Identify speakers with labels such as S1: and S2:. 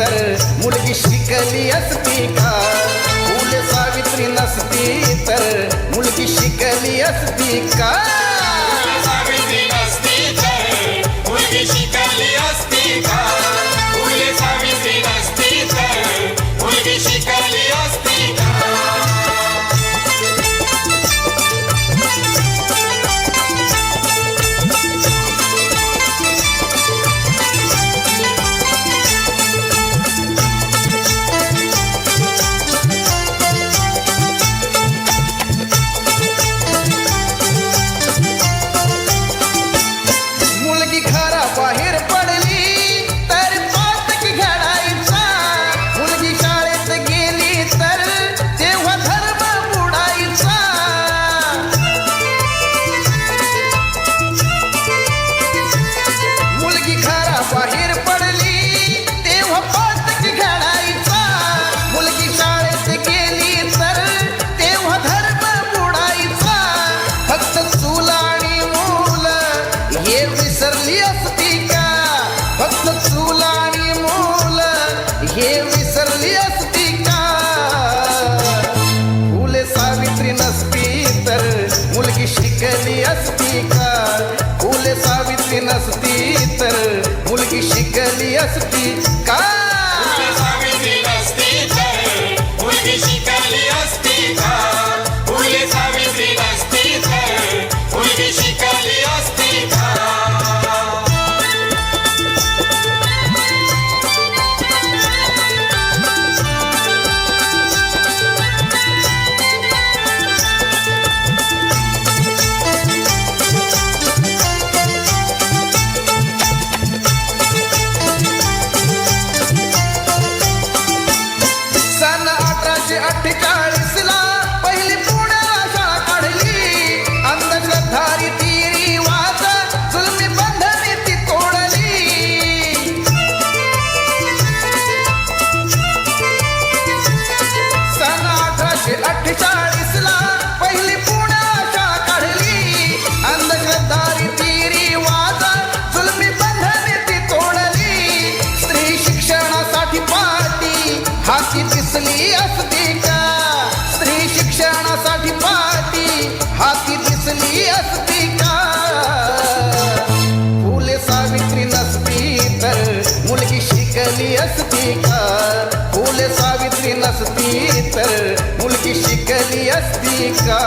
S1: तर मुलगी शिकली असती का? फुले सावित्री नसती तर मुलगी शिकली असती का?
S2: सावित्री नसती तर मुलगी शिकली असती का? फुले सावित्री नसती तर मुलगी शिकली असती का?
S1: मुलगी घराबाहेर पडली तर पातक घडायचा. मुलगी शाळेत गेली तर तेव्हा धर्म बुडायचा. मुलगी घराबाहेर पडली तेव्हा पातक घडायचा. मुलगी शाळेत गेली तर तेव्हा धर्म बुडायचा. फक्त चूल आणि मूल हे विसरली असती का? फक्त चूल आणि मूल हे विसरली असती का? फुले सावित्री नसती तर मुलगी शिकली असती का? फुले सावित्री नसती तर मुलगी शिकली असती का?
S2: सावित्री नसती तर मुलगी शिकली असती का? फुले सावित्री नसती तर मुलगी शिकली असती का?
S1: सन 1848 ला पहिली पुण्याला शाळा काढली. अंधश्रद्धारी ती रिवाज जुलमी बंधने ती तोडली. सन 1848 ला पहिली पुण्याला शाळा काढली. अंधश्रद्धारी ती रिवाज जुलमी बंधने ती तोडली. स्त्री शिक्षणासाठी पाठी हाती दिसली असती का? स्त्री शिक्षणासाठी पाठी हाती दिसली असती का? फुले सावित्री नसती तर मुलगी शिकली असती का? फुले सावित्री नसती तर मुलगी शिकली असती का?